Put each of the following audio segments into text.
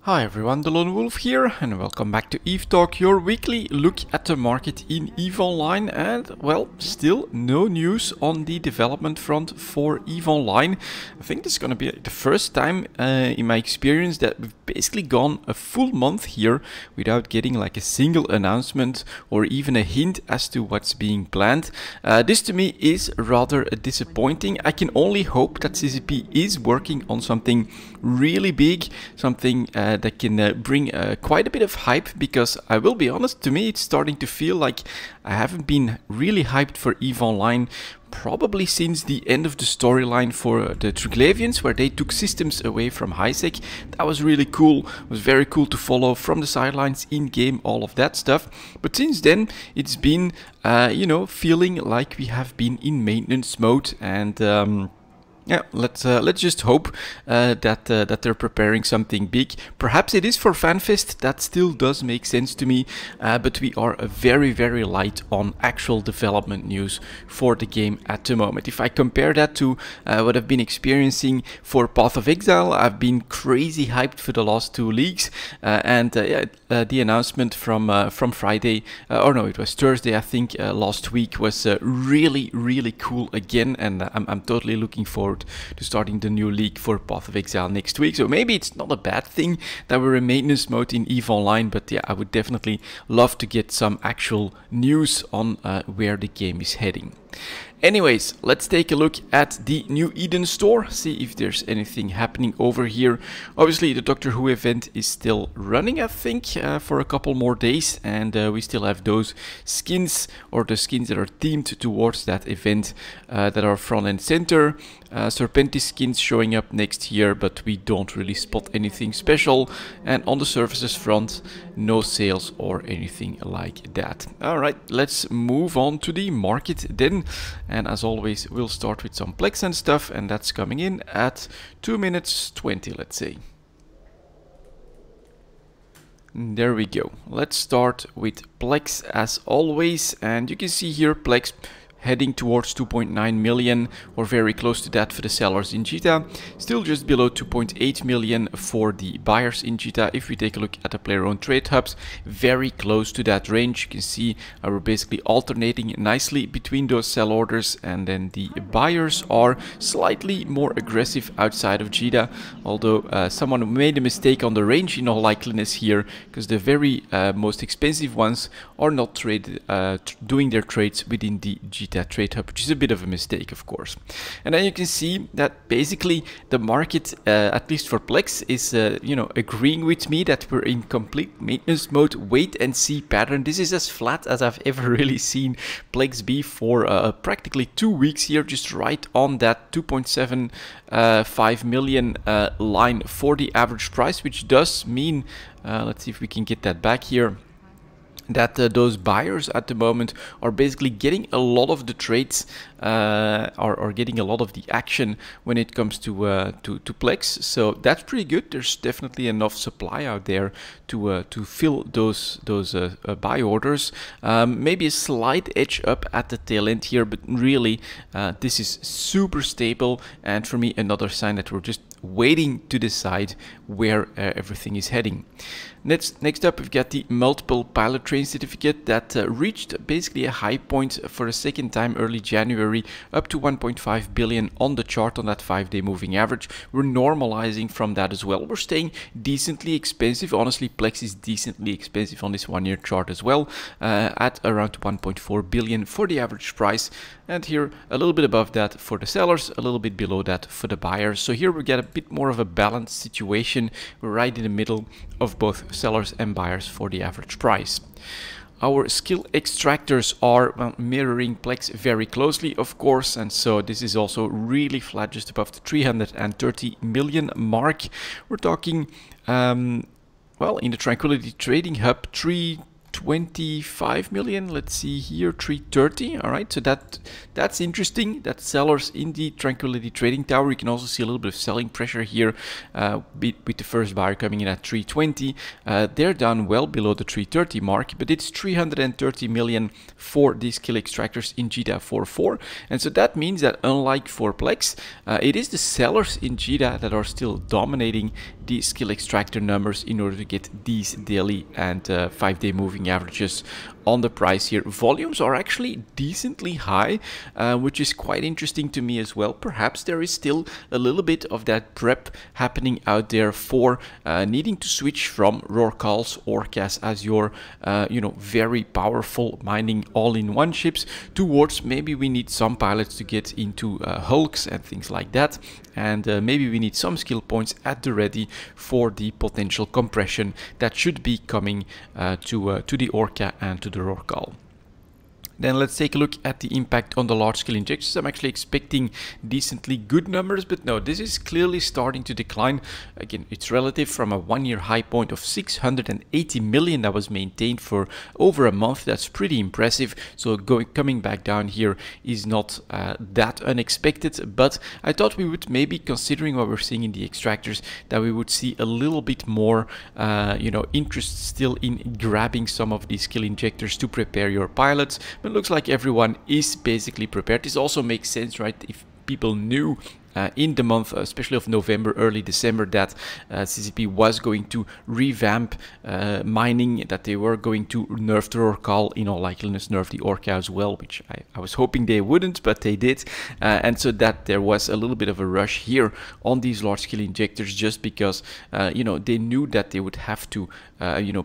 Hi everyone, delonewolf here, and welcome back to EVE Talk, your weekly look at the market in EVE Online. And well, still no news on the development front for EVE Online. I think this is going to be the first time in my experience that we've basically gone a full month here without getting like a single announcement or even a hint as to what's being planned. This to me is rather disappointing. I can only hope that CCP is working on something really big, something that can bring quite a bit of hype, because I will be honest, to me it's starting to feel like I haven't been really hyped for EVE Online probably since the end of the storyline for the Triglavians, where they took systems away from Highsec. That was really cool. It was very cool to follow from the sidelines, in game, all of that stuff. But since then it's been you know, feeling like we have been in maintenance mode, and yeah, let's just hope that they're preparing something big. Perhaps it is for FanFest. That still does make sense to me, but we are very light on actual development news for the game at the moment. If I compare that to what I've been experiencing for Path of Exile, I've been crazy hyped for the last 2 leagues, and the announcement from Friday, or no, it was Thursday, I think, last week, was really cool again, and I'm totally looking forward to starting the new league for Path of Exile next week. So maybe it's not a bad thing that we're in maintenance mode in EVE Online, but yeah, I would definitely love to get some actual news on where the game is heading. Anyways, let's take a look at the New Eden store, see if there's anything happening over here. Obviously, the Doctor Who event is still running, I think, for a couple more days, and we still have those skins, or the skins that are themed towards that event, that are front and center. Serpentis skins showing up next year, but we don't really spot anything special. And on the services front, no sales or anything like that. Alright, let's move on to the market then. And as always, we'll start with some plex and stuff, and that's coming in at 2 minutes 20, let's say. There we go. Let's start with plex as always, and you can see here plex heading towards 2.9 million, or very close to that for the sellers in Jita. Still just below 2.8 million for the buyers in Jita. If we take a look at the player-owned trade hubs, very close to that range. You can see we're basically alternating nicely between those sell orders, and then the buyers are slightly more aggressive outside of Jita, although someone made a mistake on the range in all likeliness here, because the very most expensive ones are not doing their trades within the Jita trade hub, which is a bit of a mistake, of course. And then you can see that basically the market, at least for plex, is you know, agreeing with me that we're in complete maintenance mode, wait and see pattern. This is as flat as I've ever really seen plex be for practically 2 weeks here, just right on that 2.75 million line for the average price, which does mean, let's see if we can get that back here, that those buyers at the moment are basically getting a lot of the trades, are getting a lot of the action when it comes to plex. So that's pretty good. There's definitely enough supply out there to fill those buy orders. Maybe a slight edge up at the tail end here, but really this is super stable, and for me another sign that we're just waiting to decide where everything is heading. Next up, we've got the multiple pilot train certificate that reached basically a high point for a second time early January, up to 1.5 billion on the chart on that 5-day moving average. We're normalizing from that as well. We're staying decently expensive. Honestly, plex is decently expensive on this 1-year chart as well, at around 1.4 billion for the average price. And here a little bit above that for the sellers, a little bit below that for the buyers. So here we get a bit more of a balanced situation. We're right in the middle of both sellers and buyers for the average price. Our skill extractors are mirroring plex very closely, of course, and so this is also really flat, just above the 330 million mark. We're talking, well, in the Tranquility Trading Hub, 25 million. Let's see here, 330. All right, so that's interesting. That sellers in the Tranquility Trading Tower. You can also see a little bit of selling pressure here with the first buyer coming in at 320. They're down well below the 330 mark, but it's 330 million for these skill extractors in GDA 4.4. And so that means that unlike for plex, it is the sellers in GDA that are still dominating the skill extractor numbers in order to get these daily and 5-day moving averages on the price here. Volumes are actually decently high, which is quite interesting to me as well. Perhaps there is still a little bit of that prep happening out there for needing to switch from Rorquals, Orcas as your very powerful mining all-in-one ships towards maybe we need some pilots to get into hulks and things like that, and maybe we need some skill points at the ready for the potential compression that should be coming to the Orca and to the Rorqual. Then let's take a look at the impact on the large scale injectors. I'm actually expecting decently good numbers, but no, this is clearly starting to decline. Again, it's relative from a 1-year high point of 680 million that was maintained for over a month. That's pretty impressive. So coming back down here is not that unexpected, but I thought we would maybe, considering what we're seeing in the extractors, that we would see a little bit more interest still in grabbing some of these skill injectors to prepare your pilots. But it looks like everyone is basically prepared. This also makes sense, right? If people knew in the month, especially of November, early December, that CCP was going to revamp mining, that they were going to nerf the Rorqual, in all likeliness nerf the Orca as well, which I was hoping they wouldn't, but they did. And so that there was a little bit of a rush here on these large scale injectors, just because they knew that they would have to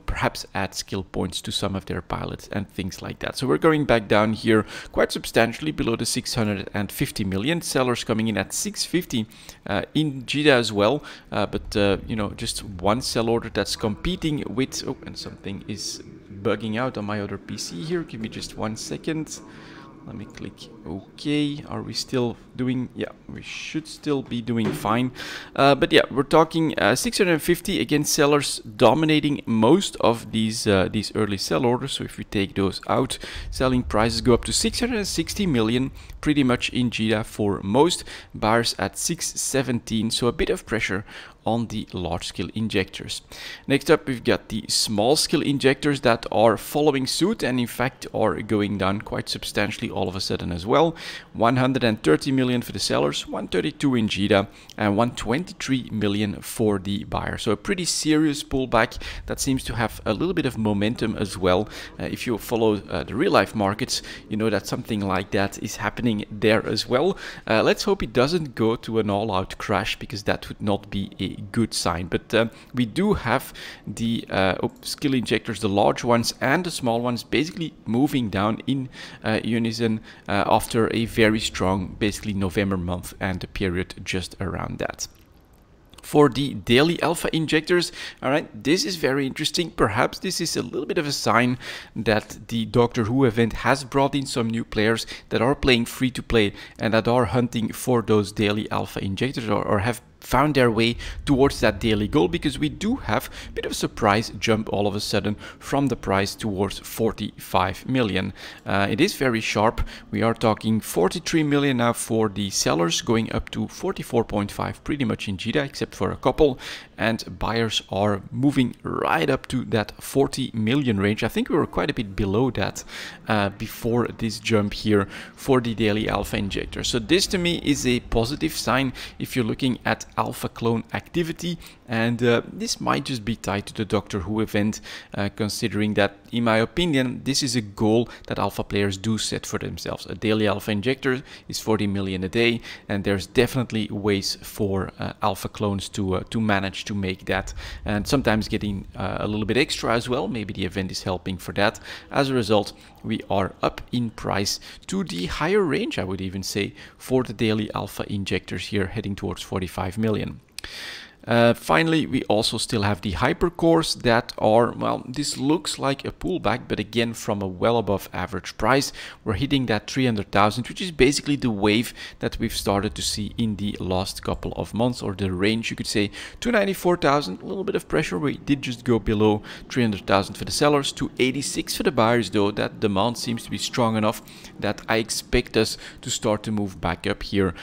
perhaps add skill points to some of their pilots and things like that. So we're going back down here quite substantially below the 650 million. Sellers coming in at 650 in GDA as well, but just one sell order that's competing with, oh, and something is bugging out on my other PC here. Give me just 1 second. Let me click OK. Are we still doing? Yeah, we should still be doing fine. But yeah, we're talking 650 again. Sellers dominating most of these early sell orders. So if we take those out, selling prices go up to 660 million, pretty much in GDA for most. Buyers at 617. So a bit of pressure on the large scale injectors. Next up, we've got the small scale injectors that are following suit and in fact are going down quite substantially all of a sudden as well. 130 million for the sellers, 132 in GDA, and 123 million for the buyer. So a pretty serious pullback that seems to have a little bit of momentum as well. If you follow the real life markets, you know that something like that is happening there as well. Let's hope it doesn't go to an all-out crash, because that would not be a good sign. But we do have the skill injectors, the large ones and the small ones, basically moving down in unison after a very strong, basically November month and the period just around that. For the daily alpha injectors, all right, this is very interesting. Perhaps this is a little bit of a sign that the Doctor Who event has brought in some new players that are playing free to play and that are hunting for those daily alpha injectors, or have found their way towards that daily goal, because we do have a bit of a surprise jump all of a sudden from the price towards 45 million. It is very sharp. We are talking 43 million now for the sellers, going up to 44.5 pretty much in GDA except for a couple, and buyers are moving right up to that 40 million range. I think we were quite a bit below that before this jump here for the daily alpha injector. So this to me is a positive sign if you're looking at alpha clone activity, and this might just be tied to the Doctor Who event, considering that, in my opinion, this is a goal that alpha players do set for themselves. A daily alpha injector is 40 million a day, and there's definitely ways for alpha clones to manage to make that, and sometimes getting a little bit extra as well. Maybe the event is helping for that. As a result, we are up in price to the higher range, I would even say, for the daily alpha injectors here, heading towards 45 million. Finally, we also still have the hypercores that are, well, this looks like a pullback, but again from a well above average price. We're hitting that 300,000, which is basically the wave that we've started to see in the last couple of months, or the range, you could say. 294,000, a little bit of pressure. We did just go below 300,000 for the sellers. 286 for the buyers, though. That demand seems to be strong enough that I expect us to start to move back up here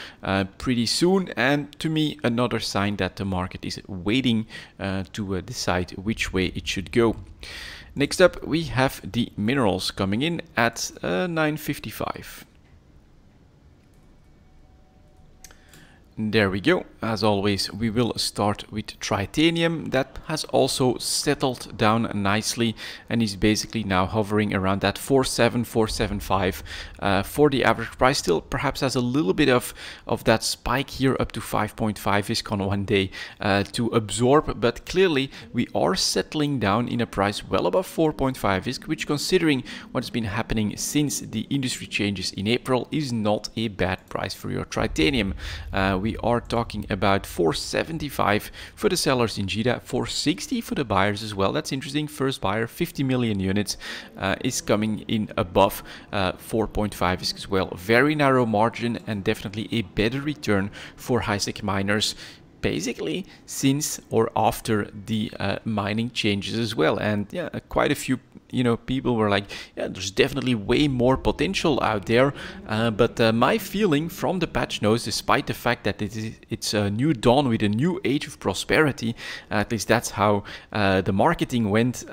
pretty soon. And to me, another sign that the market is waiting to decide which way it should go. Next up, we have the minerals coming in at 955. There we go. As always, we will start with titanium. That has also settled down nicely and is basically now hovering around that 47, 475 for the average price. Still perhaps has a little bit of that spike here up to 5.5 ISK on one day to absorb, but clearly we are settling down in a price well above 4.5 ISK, which, considering what's been happening since the industry changes in April, is not a bad price for your titanium. We are talking about 475 for the sellers in JITA, 460 for the buyers as well. That's interesting. First buyer, 50 million units, is coming in above 4.5 ISK as well. Very narrow margin and definitely a better return for high-sec miners, basically since or after the mining changes as well. And yeah, quite a few people were like, yeah, there's definitely way more potential out there, but my feeling from the patch notes, despite the fact that it's a new dawn with a new age of prosperity, at least that's how the marketing went,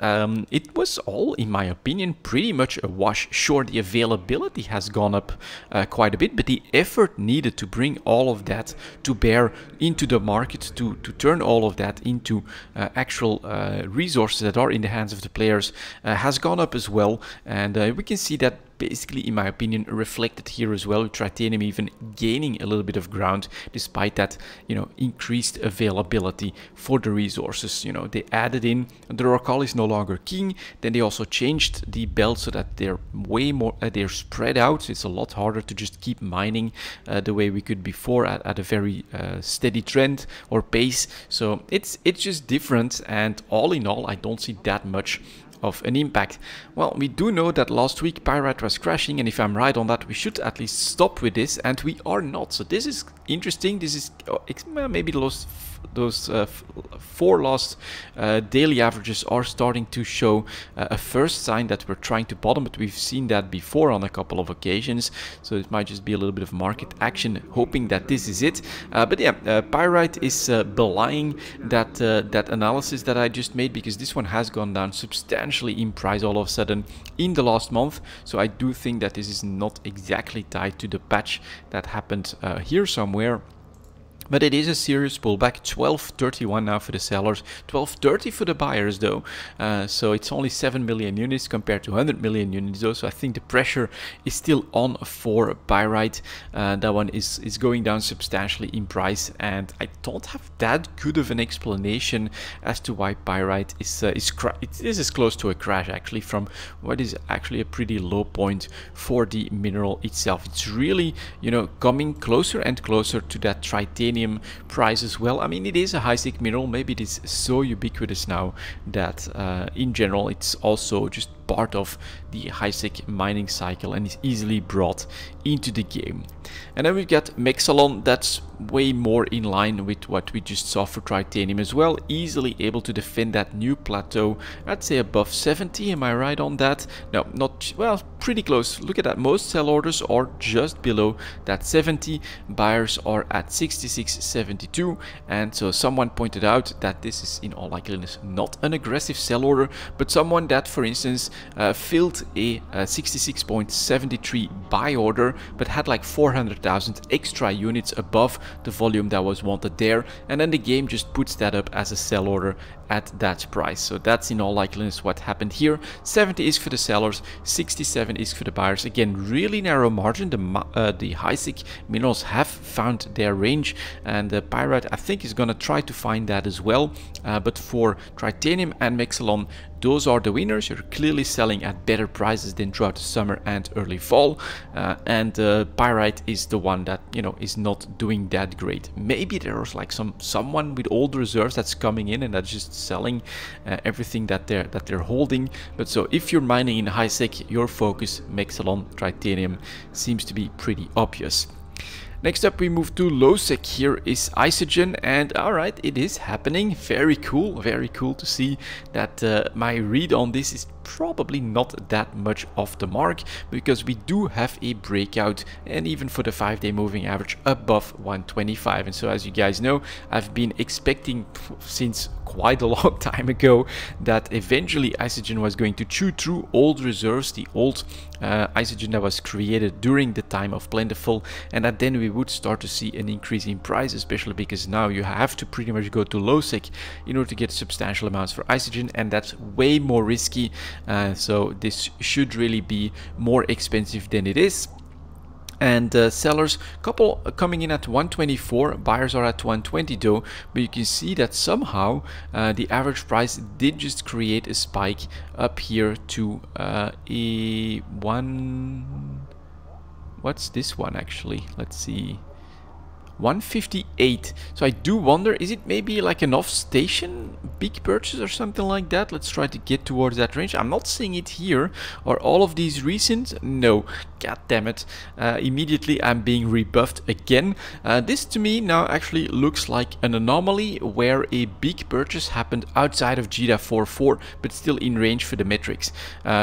it was all, in my opinion, pretty much a wash. Sure, the availability has gone up quite a bit, but the effort needed to bring all of that to bear into the market, to turn all of that into actual resources that are in the hands of the players, has gone up as well. And we can see that basically, in my opinion, reflected here as well, with titanium even gaining a little bit of ground despite that, increased availability for the resources. They added in, the Rokal is no longer king. Then they also changed the belt so that they're way more, they're spread out. It's a lot harder to just keep mining the way we could before at a very steady trend or pace. So it's just different, and all in all, I don't see that much of an impact. Well, we do know that last week Pyrite was crashing, and if I'm right on that, we should at least stop with this, and we are not. So this is interesting. This is maybe those 4 last daily averages are starting to show a first sign that we're trying to bottom, but we've seen that before on a couple of occasions, so it might just be a little bit of market action hoping that this is it. But yeah, Pyrite is belying that analysis that I just made, because this one has gone down substantially in price all of a sudden in the last month. So I do think that this is not exactly tied to the patch that happened here somewhere. But it is a serious pullback. 1231 now for the sellers, 1230 for the buyers though. So it's only 7 million units compared to 100 million units though. So I think the pressure is still on for Pyrite. That one is going down substantially in price, and I don't have that good of an explanation as to why Pyrite is as close to a crash actually from what is actually a pretty low point for the mineral itself. It's really, coming closer and closer to that titanium price as well. I mean, it is a high-sec mineral. Maybe it is so ubiquitous now that in general it's also just part of the high-sec mining cycle and is easily brought into the game. And then we've got Mexalon. That's way more in line with what we just saw for titanium as well, easily able to defend that new plateau. I'd say above 70. Am I right on that? No, not, well, pretty close. Look at that. Most sell orders are just below that 70. Buyers are at 66.72, and so someone pointed out that this is in all likeliness not an aggressive sell order, but someone that, for instance, filled a 66.73 buy order but had like 400,000 extra units above the volume that was wanted there, and then the game just puts that up as a sell order at that price. So that's in all likeliness what happened here. 70 is for the sellers, 67 is for the buyers. Again, really narrow margin. The high-sec minerals have found their range, and the Pyrite I think is going to try to find that as well. But for titanium and Mexalon, those are the winners. You're clearly selling at better prices than throughout the summer and early fall, and pyrite is the one that, you know, is not doing that great. Maybe there's like someone with old reserves that's coming in and that's just selling everything that they're holding. But so if you're mining in high sec, your focus, Mexalon, Tritanium, seems to be pretty obvious. Next up we move to low sec. Here is Isogen, and alright, it is happening. Very cool to see that my read on this is probably not that much off the mark, because we do have a breakout, and even for the 5-day moving average above 125. And so, as you guys know, I've been expecting since quite a long time ago that eventually Isogen was going to chew through old reserves, the old Isogen that was created during the time of Plentiful, and that then we would start to see an increase in price, especially because now you have to pretty much go to low sec in order to get substantial amounts for Isogen, and that's way more risky. So this should really be more expensive than it is. And sellers, couple coming in at 124, buyers are at 120 though, but you can see that somehow the average price did just create a spike up here to what's this one actually? Let's see. 158. So I do wonder, is it maybe like an off station big purchase or something like that? Let's try to get towards that range. I'm not seeing it here. Are all of these recent? No. God damn it. Immediately I'm being rebuffed again. This to me now actually looks like an anomaly where a big purchase happened outside of GDA 4.4 but still in range for the metrics.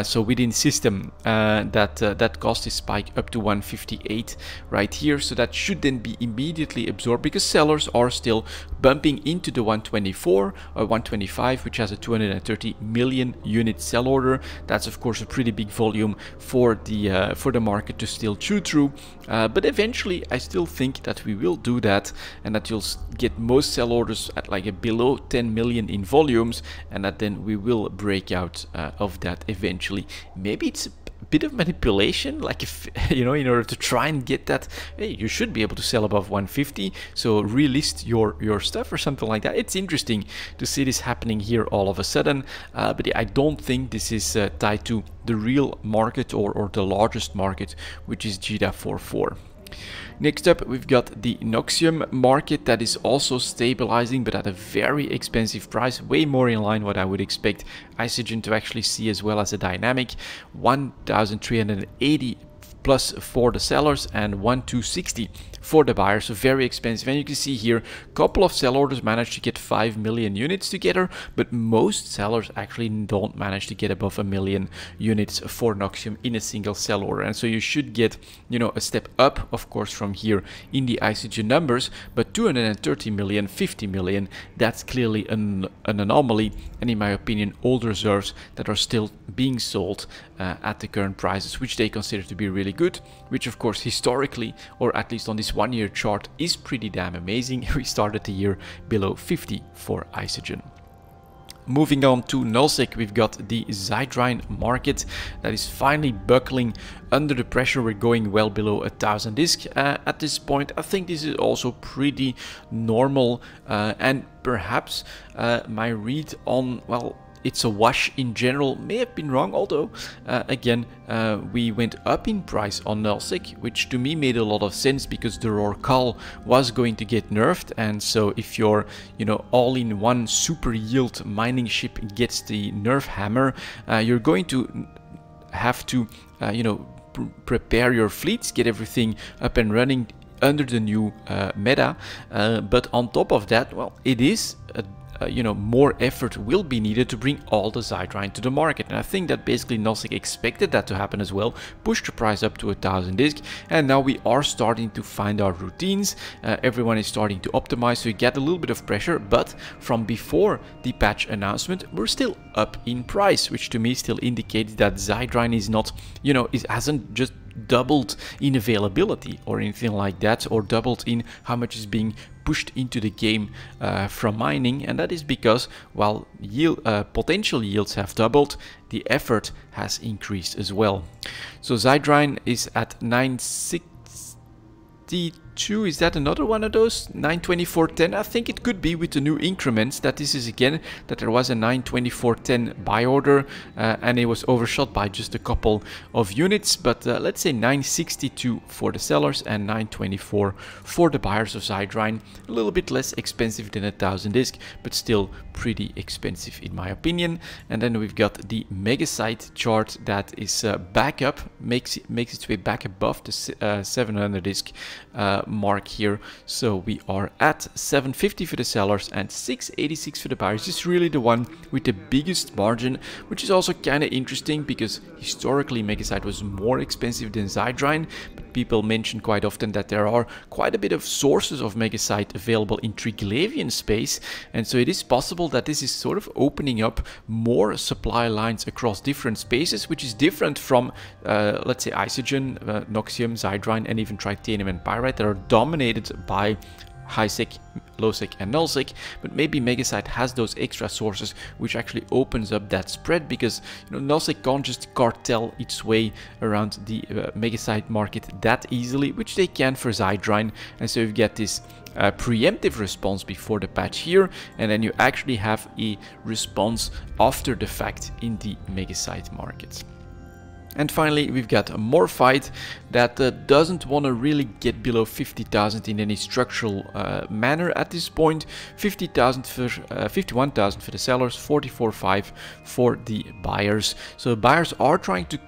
So within system that caused a spike up to 158 right here. So that should then be immediately absorbed, because sellers are still bumping into the 124 or 125, which has a 230 million unit sell order. That's of course a pretty big volume for the market to still chew through, but eventually I still think that we will do that, and that you'll get most sell orders at like a below 10 million in volumes, and that then we will break out of that eventually. Maybe it's a bit of manipulation, like if you know, in order to try and get that, hey, you should be able to sell above 150, so relist your stuff or something like that. It's interesting to see this happening here all of a sudden, but I don't think this is tied to the real market or the largest market, which is GDA 4.4. Next up, we've got the Noxium market that is also stabilizing, but at a very expensive price, way more in line what I would expect Isogen to actually see, as well as a dynamic. 1,380 plus for the sellers and 1,260 for the buyers, so very expensive. And you can see here a couple of sell orders managed to get 5 million units together, but most sellers actually don't manage to get above 1 million units for Noxium in a single sell order. And so you should get, you know, a step up of course from here in the Isogen numbers, but 230 million, 50 million, that's clearly an anomaly, and in my opinion old reserves that are still being sold at the current prices, which they consider to be really good, which of course historically, or at least on this 1 year chart, is pretty damn amazing. We started the year below 50 for Isogen. Moving on to nullsec, we've got the Zydrine market that is finally buckling under the pressure. We're going well below 1,000 disc at this point. I think this is also pretty normal, and perhaps my read on, well, it's a wash in general may have been wrong, although again we went up in price on nullsec, which to me made a lot of sense because the Rorcal was going to get nerfed, and so if your, you know, all-in-one super yield mining ship gets the nerf hammer, you're going to have to you know, prepare your fleets, get everything up and running under the new meta, but on top of that, well, it is you know, more effort will be needed to bring all the Zydrine to the market, and I think that basically nullsec expected that to happen as well, pushed the price up to 1,000 disc, and now we are starting to find our routines. Everyone is starting to optimize, so you get a little bit of pressure, but from before the patch announcement we're still up in price, which to me still indicates that Zydrine is not, you know, it hasn't just doubled in availability or anything like that, or doubled in how much is being pushed into the game from mining, and that is because while yield, potential yields have doubled, the effort has increased as well. So Zydrine is at 962 922, is that another one of those? 924.10, I think it could be with the new increments, that this is again, that there was a 924.10 buy order and it was overshot by just a couple of units, but let's say 962 for the sellers and 924 for the buyers of Zydrine. A little bit less expensive than a 1000 disc, but still pretty expensive in my opinion. And then we've got the Megasite chart that is back up, makes its way back above the 700 disc mark here. So we are at 750 for the sellers and 686 for the buyers. This is really the one with the biggest margin, which is also kind of interesting because historically Megasite was more expensive than Zydrine, but people mention quite often that there are quite a bit of sources of Megasite available in Triglavian space, and so it is possible that this is sort of opening up more supply lines across different spaces, which is different from let's say Isogen, Noxium, Zydrine and even Titanium and Pyrite that are dominated by high-sec, low-sec and null-sec, but maybe Megasite has those extra sources which actually opens up that spread, because null-sec can't just cartel its way around the Megasite market that easily, which they can for Zydrine, and so you get this preemptive response before the patch here, and then you actually have a response after the fact in the Megasite market. And finally, we've got a Morphite that doesn't want to really get below 50,000 in any structural manner at this point. 50,000 for 51,000 for the sellers, 44.5 for the buyers. So buyers are trying to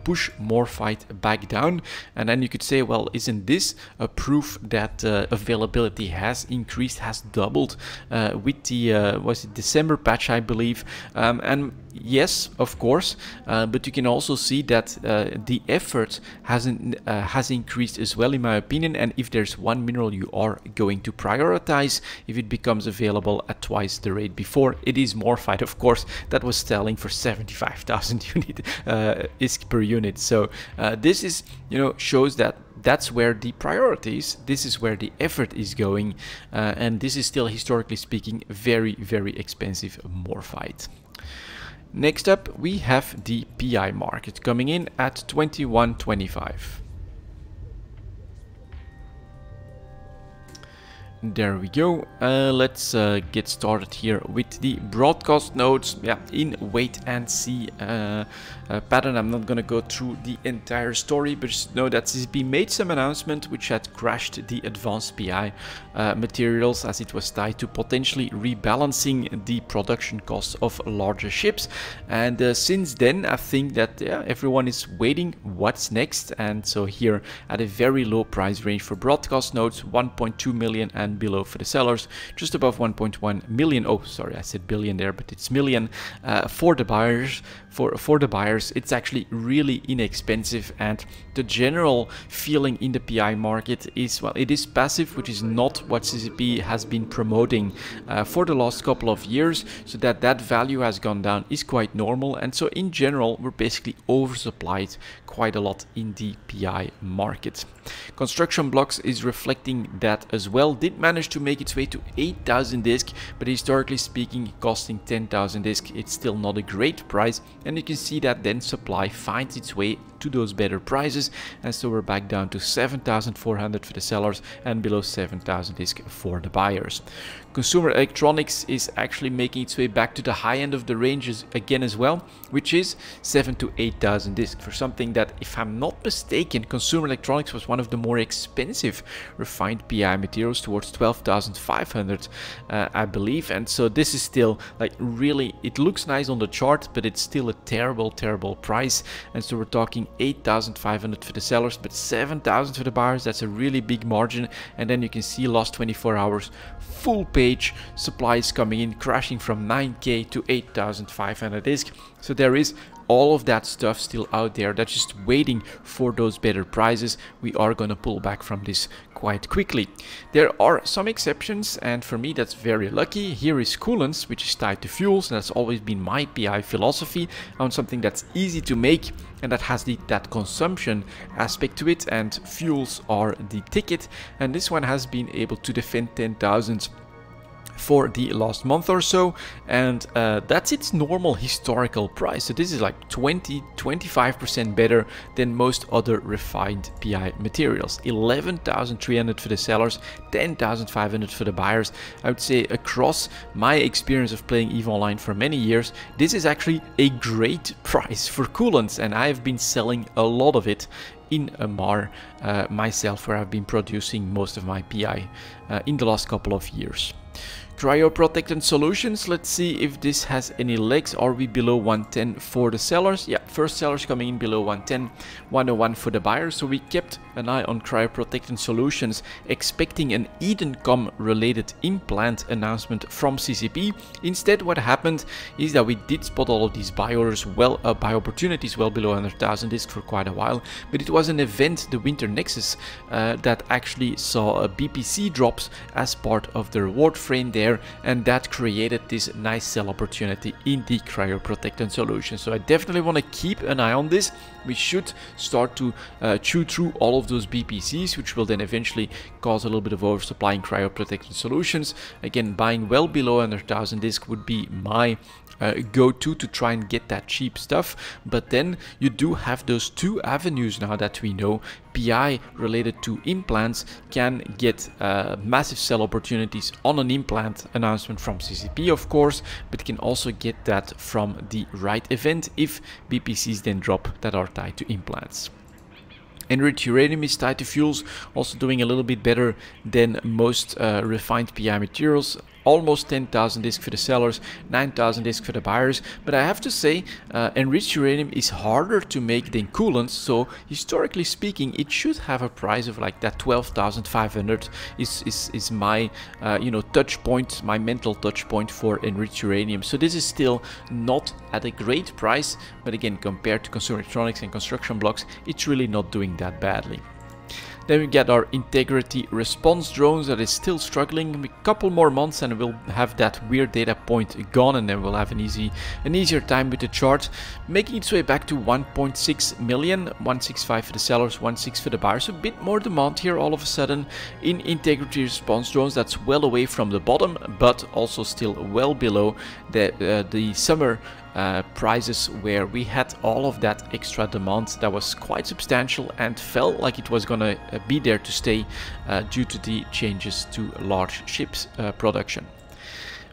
push Morphite back down, and then you could say, well, isn't this a proof that availability has increased, has doubled with the was it December patch, I believe, and yes, of course, but you can also see that the effort has increased as well, in my opinion. And if there's one mineral you are going to prioritize, if it becomes available at twice the rate before, it is Morphite, of course. That was selling for 75,000 ISK per unit. So this is, shows that that's where the priority is, this is where the effort is going, and this is still, historically speaking, very, very expensive Morphite. Next up, we have the PI market coming in at 21.25. There we go. Let's get started here with the broadcast nodes. Yeah, in wait and see pattern. I'm not going to go through the entire story, but just know that CCP made some announcement which had crashed the advanced PI materials, as it was tied to potentially rebalancing the production costs of larger ships. And since then, I think that everyone is waiting what's next. And so here at a very low price range for broadcast nodes, 1.2 million and below for the sellers, just above 1.1 million. Oh, sorry, I said billion there, but it's million for the buyers. For the buyers, it's actually really inexpensive, and the general feeling in the PI market is, well, it is passive, which is not what CCP has been promoting for the last couple of years, so that value has gone down is quite normal. And so in general, we're basically oversupplied quite a lot in the PI market. Construction blocks is reflecting that as well. Did manage to make its way to 8,000 disc, but historically speaking, costing 10,000 disc, it's still not a great price. And you can see that then supply finds its way to those better prices, and so we're back down to 7,400 for the sellers and below 7,000 disc for the buyers. Consumer electronics is actually making its way back to the high end of the ranges again as well, which is 7,000 to 8,000 disc for something that, if I'm not mistaken, consumer electronics was one of the more expensive refined PI materials, towards 12,500 I believe. And so this is still, like, really, it looks nice on the chart, but it's still a terrible price. And so we're talking 8,500 for the sellers, but 7,000 for the buyers. That's a really big margin. And then you can see last 24 hours full page supply is coming in, crashing from 9k to 8,500 disc. So there is all of that stuff still out there that's just waiting for those better prices. We are going to pull back from this quite quickly. There are some exceptions, and for me that's very lucky. Here is coolants, which is tied to fuels, and that's always been my PI philosophy. I want something that's easy to make and that has that consumption aspect to it, and fuels are the ticket, and this one has been able to defend 10,000 for the last month or so, and that's its normal historical price. So this is like 20-25% better than most other refined PI materials. 11,300 for the sellers, 10,500 for the buyers. I would say across my experience of playing EVE Online for many years, this is actually a great price for coolants, and I have been selling a lot of it in Amar myself, where I've been producing most of my PI in the last couple of years. Cryoprotectant solutions, let's see if this has any legs. Are we below 110 for the sellers? Yeah, first sellers coming in below 110, 101 for the buyers. So we kept an eye on cryoprotectant solutions, expecting an Edencom related implant announcement from CCP. Instead, what happened is that we did spot all of these buy orders buy opportunities well below 100,000 discs for quite a while, but it was an event, the Winter Nexus, that actually saw a BPC drops as part of the reward frame there, and that created this nice sell opportunity in the cryoprotectant solution. So I definitely want to keep an eye on this. We should start to chew through all of those BPCs, which will then eventually cause a little bit of oversupply in cryoprotectant solutions. Again, buying well below 100,000 disc would be my go-to to try and get that cheap stuff. But then you do have those two avenues now that we know. PI related to implants can get massive sell opportunities on an implant announcement from CCP, of course, but can also get that from the right event if BPCs then drop that are tied to implants. Enriched uranium is tied to fuels, also doing a little bit better than most refined PI materials. Almost 10,000 disc for the sellers, 9,000 disc for the buyers. But I have to say, enriched uranium is harder to make than coolants. So historically speaking, it should have a price of like that 12,500 is my touch point, my mental touch point for enriched uranium. So this is still not at a great price, but again, compared to consumer electronics and construction blocks, it's really not doing that badly. Then we get our integrity response drones that is still struggling. A couple more months and we'll have that weird data point gone, and then we'll have an easier time with the chart, making its way back to 1.6 million, 165 for the sellers, 1.6 for the buyers. A bit more demand here all of a sudden in integrity response drones. That's well away from the bottom, but also still well below the summer prices, where we had all of that extra demand that was quite substantial and felt like it was gonna be there to stay due to the changes to large ships production.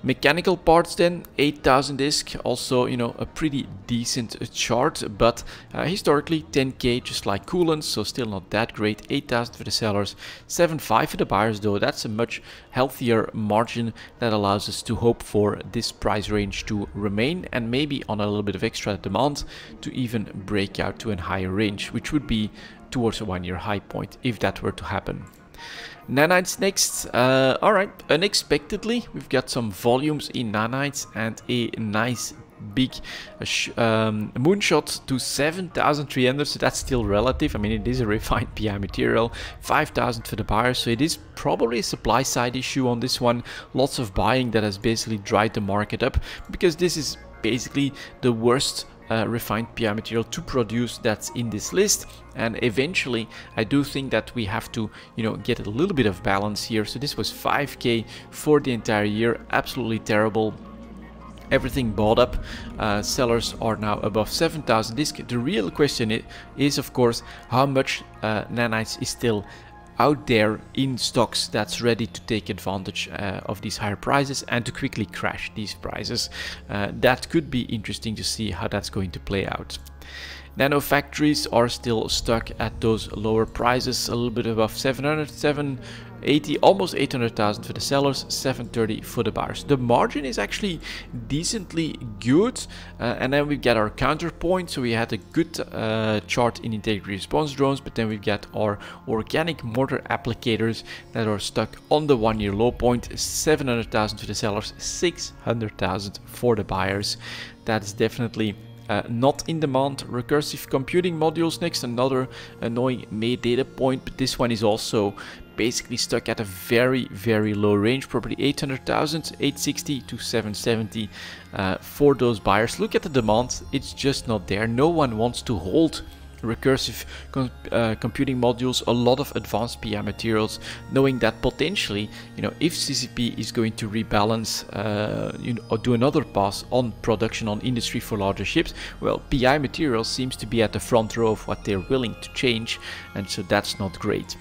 Mechanical parts then, 8,000 disc, also, you know, a pretty decent chart, but historically 10k just like coolants, so still not that great. 8,000 for the sellers, 7.5 for the buyers, though that's a much healthier margin that allows us to hope for this price range to remain, and maybe on a little bit of extra demand to even break out to a higher range, which would be towards a 1-year high point if that were to happen. Nanites next. Alright, unexpectedly we've got some volumes in nanites and a nice big moonshot to 7,300, so that's still relative. I mean, it is a refined PI material. 5,000 for the buyers, so it is probably a supply side issue on this one. Lots of buying that has basically dried the market up, because this is basically the worst refined PI material to produce that's in this list, and eventually I do think that we have to, you know, get a little bit of balance here. So this was 5k for the entire year, absolutely terrible. Everything bought up. Sellers are now above 7,000 disc. The real question is of course how much nanites is still out there in stocks that's ready to take advantage of these higher prices and to quickly crash these prices. That could be interesting to see how that's going to play out. Nano factories are still stuck at those lower prices, a little bit above 700, 780, almost 800,000 for the sellers, 730 for the buyers. The margin is actually decently good, and then we get our counterpoint. So we had a good chart in integrity response drones, but then we get our organic mortar applicators that are stuck on the 1-year low point, 700,000 for the sellers, 600,000 for the buyers. That's definitely not in demand. Recursive computing modules next, another annoying May data point, but this one is also basically stuck at a very, very low range, probably 800,000, 860 to 770 for those buyers. Look at the demand, it's just not there. No one wants to hold recursive computing modules, a lot of advanced PI materials, knowing that potentially, you know, if CCP is going to rebalance, you know, or do another pass on production on industry for larger ships, well, PI materials seems to be at the front row of what they're willing to change, and so that's not great.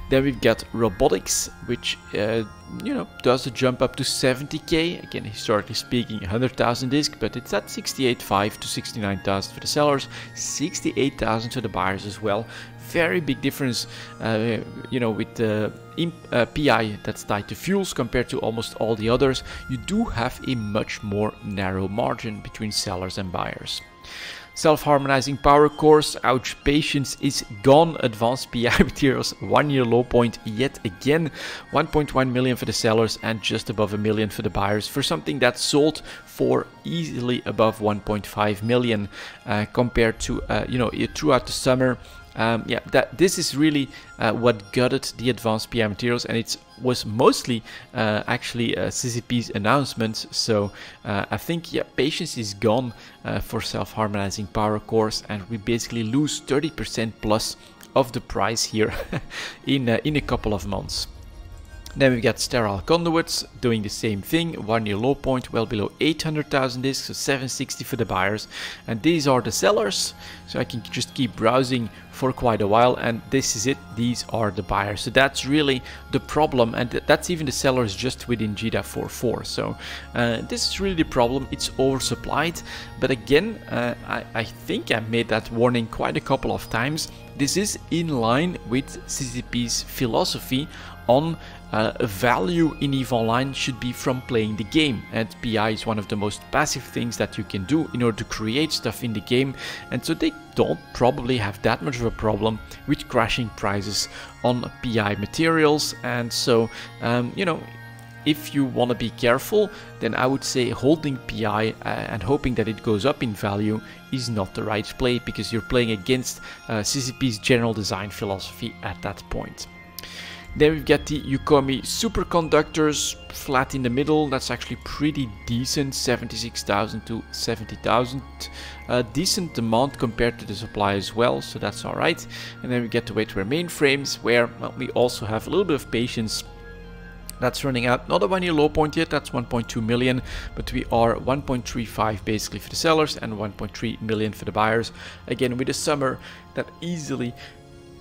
Then we've got robotics, which you know, does a jump up to 70k. Again, historically speaking, 100,000 disc, but it's at 68.5 to 69,000 for the sellers, 68,000 to the buyers as well. Very big difference, you know, with the PI that's tied to fuels compared to almost all the others. You do have a much more narrow margin between sellers and buyers. Self-harmonizing power cores, ouch, patience is gone. Advanced PI materials, 1 year low point yet again. 1.1 million for the sellers and just above $1 million for the buyers, for something that sold for easily above 1.5 million compared to, you know, throughout the summer. Yeah, this is really what gutted the advanced PI materials, and it was mostly actually CCP's announcement. So I think, yeah, patience is gone for self-harmonizing power cores, and we basically lose 30% plus of the price here in a couple of months. Then we've got sterile conduits doing the same thing, 1 year low point, well below 800,000 discs, so 760 for the buyers. And these are the sellers, so I can just keep browsing for quite a while, and this is it, these are the buyers. So that's really the problem, and that's even the sellers just within GDA 4.4. So this is really the problem, it's oversupplied. But again, I think I made that warning quite a couple of times. This is in line with CCP's philosophy on value in EVE Online should be from playing the game, and PI is one of the most passive things that you can do in order to create stuff in the game, and so they don't probably have that much of a problem with crashing prices on PI materials. And so you know, if you want to be careful, then I would say holding PI and hoping that it goes up in value is not the right play, because you're playing against CCP's general design philosophy at that point. Then we've got the Yukomi superconductors, flat in the middle. That's actually pretty decent, 76,000 to 70,000. Decent demand compared to the supply as well, so that's all right. And then we get to Waitware mainframes, where, well, we also have a little bit of patience. That's running out, not a 1 year low point yet, that's 1.2 million, but we are 1.35 basically for the sellers and 1.3 million for the buyers. Again, with the summer, that easily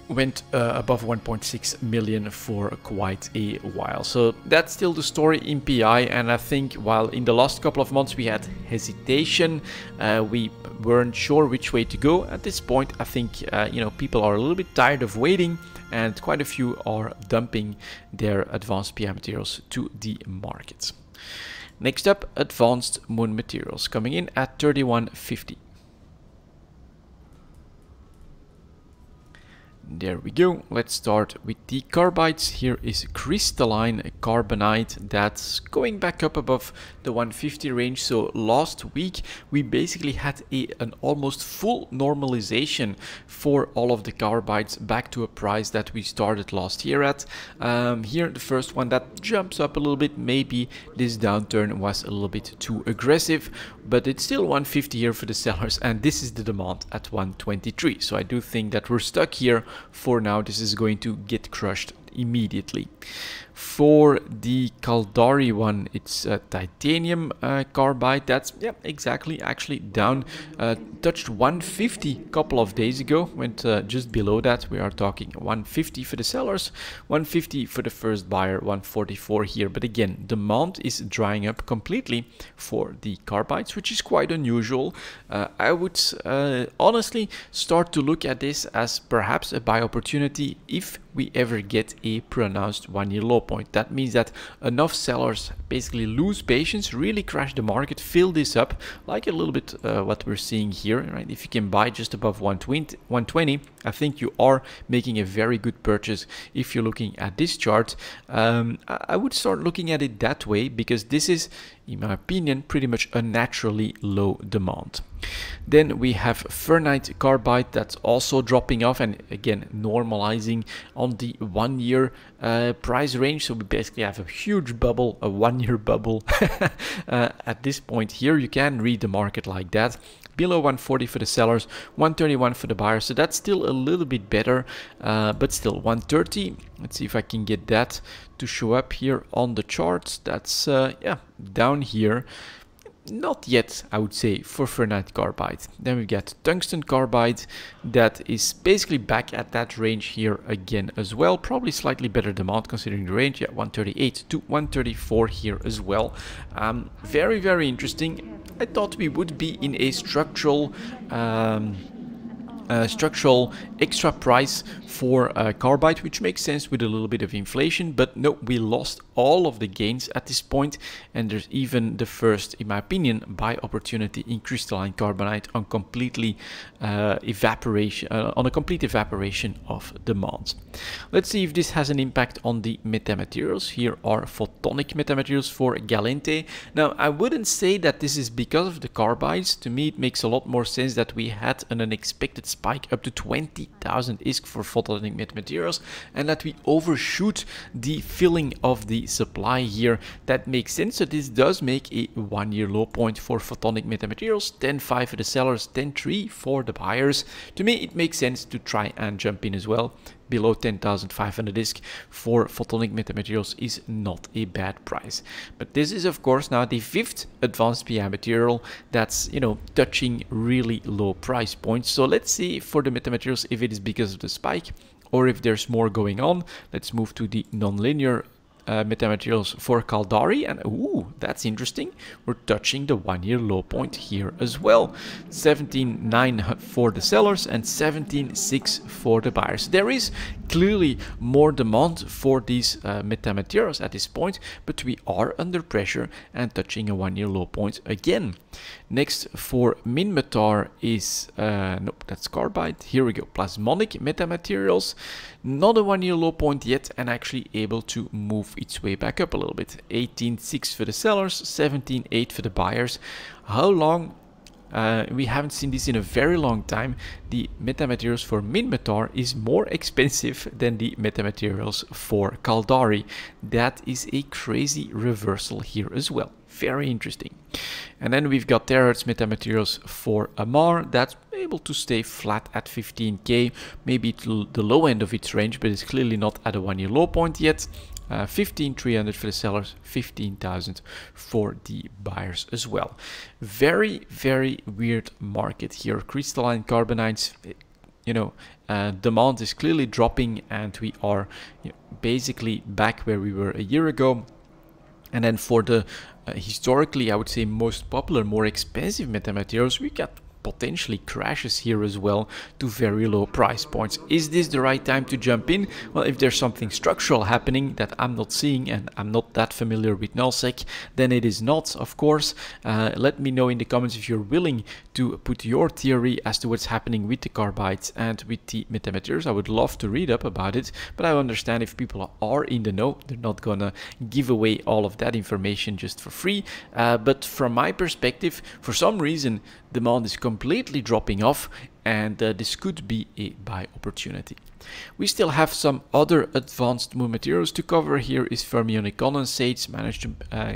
went above 1.6 million for quite a while. So that's still the story in PI, and I think while in the last couple of months we had hesitation, we weren't sure which way to go. At this point, I think you know, people are a little bit tired of waiting, and quite a few are dumping their advanced PI materials to the market. Next up, advanced moon materials coming in at 3150. There we go. Let's start with the carbides. Here is crystalline carbonite that's going back up above the 150 range. So last week we basically had an almost full normalization for all of the carbides back to a price that we started last year at. Here the first one that jumps up a little bit. Maybe this downturn was a little bit too aggressive, but it's still 150 here for the sellers, and this is the demand at 123. So I do think that we're stuck here for now. This is going to get crushed immediately. For the Caldari one, it's a titanium carbide. That's, yeah, exactly, actually down, touched 150 a couple of days ago, went just below that. We are talking 150 for the sellers, 150 for the first buyer, 144 here. But again, demand is drying up completely for the carbides, which is quite unusual. I would honestly start to look at this as perhaps a buy opportunity if we ever get a pronounced 1 year low point. That means that enough sellers basically lose patience, really crash the market, fill this up, like a little bit what we're seeing here, right? If you can buy just above 120, I think you are making a very good purchase. If you're looking at this chart, I would start looking at it that way, because this is, in my opinion, pretty much unnaturally low demand. Then we have Ferrite carbide that's also dropping off and again normalizing on the 1 year price range. So we basically have a huge bubble, a 1 year bubble at this point here. You can read the market like that. Below 140 for the sellers, 131 for the buyers. So that's still a little bit better, but still 130. Let's see if I can get that to show up here on the charts. That's yeah, down here. Not yet, I would say, for Ferrite carbide. Then we get tungsten carbide that is basically back at that range here again as well. Probably slightly better demand considering the range. Yeah, 138 to 134 here as well. Very, very interesting. I thought we would be in a structural extra price for carbide, which makes sense with a little bit of inflation, but no, we lost all of the gains at this point, and there's even the first, in my opinion, buy opportunity in crystalline carbonate on completely evaporation, on a complete evaporation of demand. Let's see if this has an impact on the metamaterials. Here are photonic metamaterials for Galente. Now, I wouldn't say that this is because of the carbides. To me, it makes a lot more sense that we had an unexpected spike up to 20,000 ISK for photonic metamaterials and that we overshoot the filling of the supply here. That makes sense. So this does make a 1 year low point for photonic metamaterials, 10.5 for the sellers, 10.3 for the buyers. To me, it makes sense to try and jump in as well. Below 10,500 ISK for photonic metamaterials is not a bad price. But this is of course now the 5th advanced PI material that's, you know, touching really low price points. So let's see for the metamaterials if it is because of the spike or if there's more going on. Let's move to the nonlinear metamaterials for Caldari, and ooh, that's interesting. We're touching the 1 year low point here as well. 17.9 for the sellers and 17.6 for the buyers. There is clearly more demand for these metamaterials at this point, but we are under pressure and touching a 1 year low point again. Next for Minmetar is nope, that's carbide. Here we go, plasmonic metamaterials. Not a 1 year low point yet, and actually able to move its way back up a little bit. 18.6 for the sellers, 17.8 for the buyers. How long? We haven't seen this in a very long time. The metamaterials for Minmetar is more expensive than the metamaterials for Caldari. That is a crazy reversal here as well. Very interesting. And then we've got terahertz metamaterials for Amar. That's able to stay flat at 15k, maybe to the low end of its range, but it's clearly not at a 1 year low point yet. 15,300 for the sellers, 15,000 for the buyers as well. Very, very weird market here. Crystalline carbonites, you know, demand is clearly dropping, and we are, you know, basically back where we were a year ago. And then for the historically, I would say, most popular, more expensive metamaterials, we got potentially crashes here as well to very low price points. Is this the right time to jump in? Well, if there's something structural happening that I'm not seeing and I'm not that familiar with nullsec, then it is not, of course. Let me know in the comments if you're willing to put your theory as to what's happening with the carbides and with the metamaterials. I would love to read up about it, but I understand if people are in the know, they're not gonna give away all of that information just for free. But from my perspective, for some reason, demand is completely dropping off, and this could be a buy opportunity. We still have some other advanced materials to cover. Here is fermionic condensates, managed to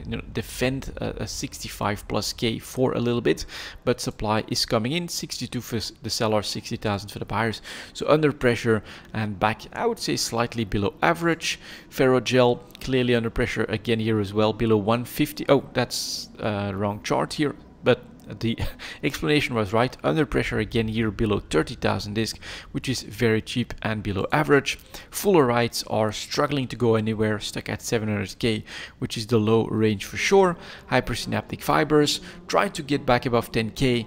you know, defend a 65 plus K for a little bit, but supply is coming in, 62 for the sellers, 60,000 for the buyers. So under pressure and back, I would say slightly below average. Ferrogel clearly under pressure again here as well, below 150. Oh, that's wrong chart here, but the explanation was right. Under pressure again here below 30,000 ISK, which is very cheap and below average. Fullerites are struggling to go anywhere, stuck at 700k, which is the low range for sure. Hypersynaptic fibers trying to get back above 10k,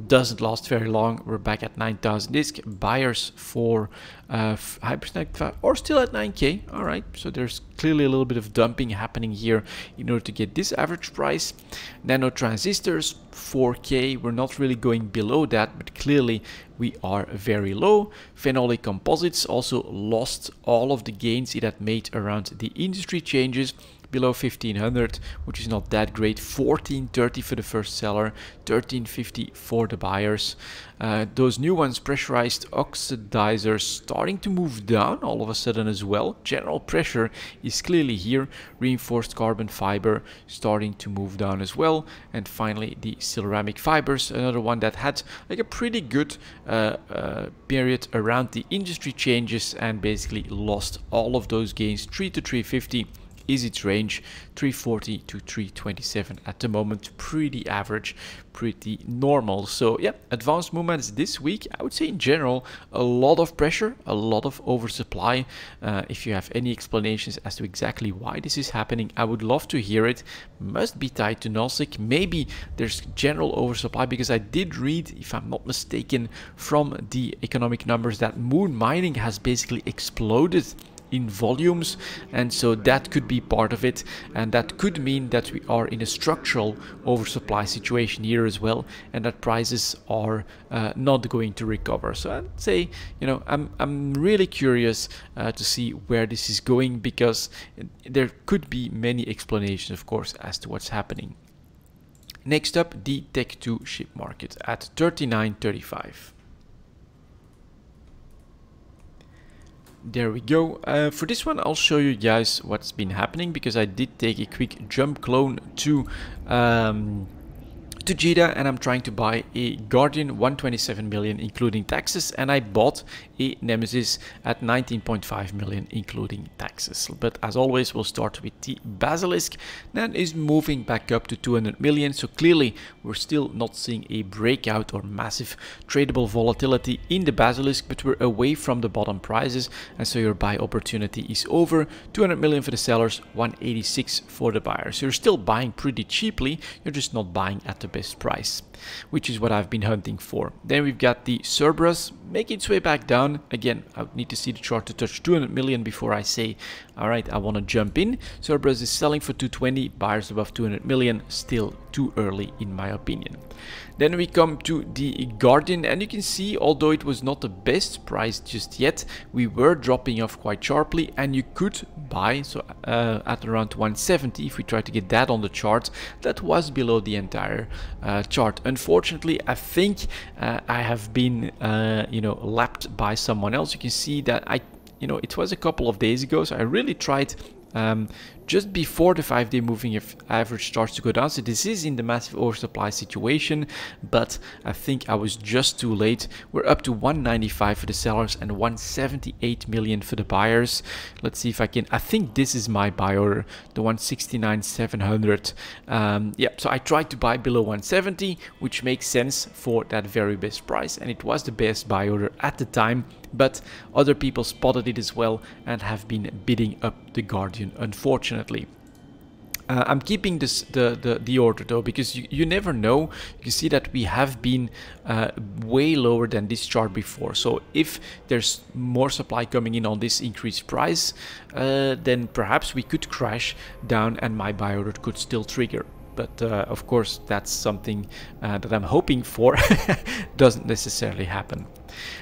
doesn't last very long. We're back at 9,000 ISK. Buyers for hypersynaptic are still at 9k. All right, so there's clearly a little bit of dumping happening here in order to get this average price. Nano transistors 4k. We're not really going below that, but clearly we are very low. Phenolic composites also lost all of the gains it had made around the industry changes. below 1500, which is not that great. 1430 for the first seller, 1350 for the buyers. Those new ones, pressurized oxidizers, starting to move down all of a sudden as well. General pressure is clearly here. Reinforced carbon fiber starting to move down as well. And finally the ceramic fibers, another one that had like a pretty good period around the industry changes and basically lost all of those gains. 3 to 350 is its range, 340 to 327 at the moment. Pretty average, pretty normal. So yeah, advanced movements this week. I would say in general a lot of pressure, a lot of oversupply. If you have any explanations as to exactly why this is happening, I would love to hear it. Must be tied to NOSIC. Maybe there's general oversupply, because I did read, if I'm not mistaken, from the economic numbers that moon mining has basically exploded in volumes, and so that could be part of it, and that could mean that we are in a structural oversupply situation here as well, and that prices are not going to recover. So I'd say, you know, I'm really curious to see where this is going, because there could be many explanations, of course, as to what's happening. Next up, the Tech 2 ship market at 39.35. There we go. For this one, I'll show you guys what's been happening, because I did take a quick jump clone to Jeddah, and I'm trying to buy a Guardian 127 million including taxes, and I bought a Nemesis at 19.5 million including taxes. But as always, we'll start with the Basilisk. That is moving back up to 200 million, so clearly we're still not seeing a breakout or massive tradable volatility in the Basilisk, but we're away from the bottom prices, and so your buy opportunity is over. 200 million for the sellers, 186 for the buyers. So you're still buying pretty cheaply, you're just not buying at the best price, which is what I've been hunting for. Then we've got the Cerberus making its way back down. Again, I would need to see the chart to touch 200 million before I say, all right, I want to jump in. Cerberus is selling for 220, buyers above 200 million, still too early in my opinion. Then we come to the Guardian, and you can see, although it was not the best price just yet, we were dropping off quite sharply, and you could buy, so at around 170, if we try to get that on the chart, that was below the entire chart. Unfortunately, I think I have been, you know, lapped by someone else. You can see that it was a couple of days ago, so I really tried just before the 5-day moving average starts to go down. So this is in the massive oversupply situation, but I think I was just too late. We're up to 195 for the sellers and 178 million for the buyers. Let's see if I can, I think this is my buy order, the 169,700. Yeah, so I tried to buy below 170, which makes sense for that very best price, and it was the best buy order at the time, but other people spotted it as well and have been bidding up the Guardian, unfortunately. I'm keeping this the order though, because you never know. You see that we have been way lower than this chart before, so if there's more supply coming in on this increased price, then perhaps we could crash down and my buy order could still trigger. But of course, that's something that I'm hoping for. Doesn't necessarily happen.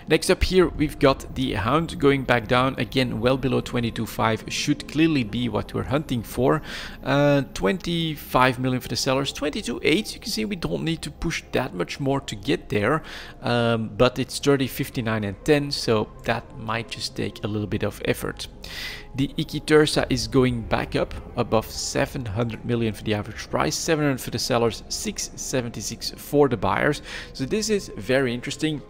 Next up here, we've got the Hound going back down again, well below 22.5. Should clearly be what we're hunting for. 25 million for the sellers, 22.8. You can see we don't need to push that much more to get there, but it's 30, 59, and 10, so that might just take a little bit of effort. The Ikitursa is going back up above 700 million for the average price, 700 for the sellers, 676 for the buyers. So this is very interesting.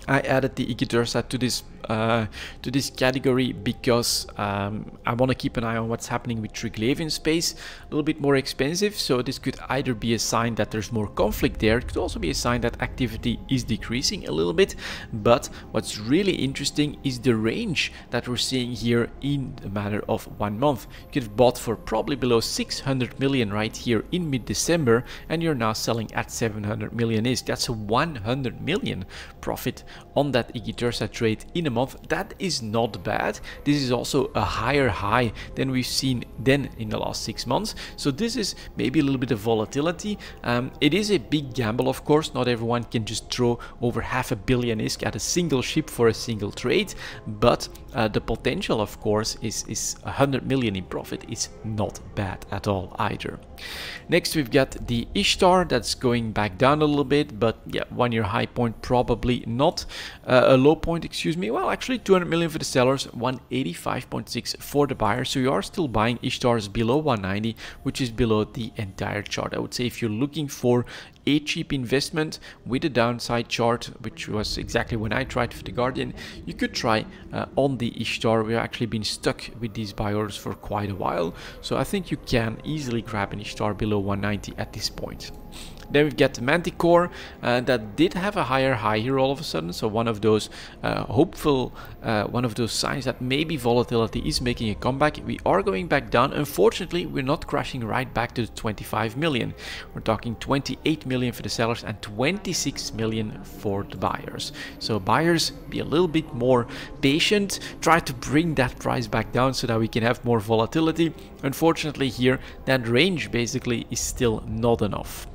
I added the Ikitursa to this category because I want to keep an eye on what's happening with Triglavian space. A little bit more expensive, so this could either be a sign that there's more conflict there. It could also be a sign that activity is decreasing a little bit. But what's really interesting is the range that we're seeing here in the matter of 1 month. You could have bought for probably below 600 million right here in mid-December, and you're now selling at 700 million. That's a 100 million profit on that Ikitursa trade in a month. That is not bad. This is also a higher high than we've seen then in the last 6 months. So this is maybe a little bit of volatility. It is a big gamble, of course. Not everyone can just throw over $500 million ISK at a single ship for a single trade, but the potential, of course, is 100 million in profit is not bad at all either. Next, we've got the Ishtar that's going back down a little bit, but yeah, 1 year high point probably not. A low point, excuse me. Well, actually 200 million for the sellers, 185.6 for the buyers. So you are still buying Ishtars below 190, which is below the entire chart. I would say if you're looking for a cheap investment with a downside chart, which was exactly when I tried for the Guardian, you could try on the Ishtar. We've actually been stuck with these buy orders for quite a while, so I think you can easily grab an Ishtar below 190 at this point. Then we've got the Manticore that did have a higher high here all of a sudden. So one of those one of those signs that maybe volatility is making a comeback. We are going back down. Unfortunately, we're not crashing right back to the 25 million. We're talking 28 million for the sellers and 26 million for the buyers. So buyers, be a little bit more patient. Try to bring that price back down so that we can have more volatility. Unfortunately here, that range basically is still not enough.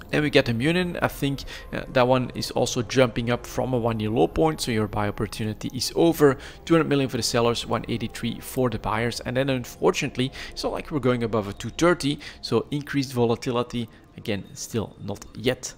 Then we get the Munin. I think that one is also jumping up from a 1 year low point, so your buy opportunity is over. 200 million for the sellers, 183 for the buyers. And then unfortunately, it's not like we're going above a 230, so increased volatility. Again, still not yet.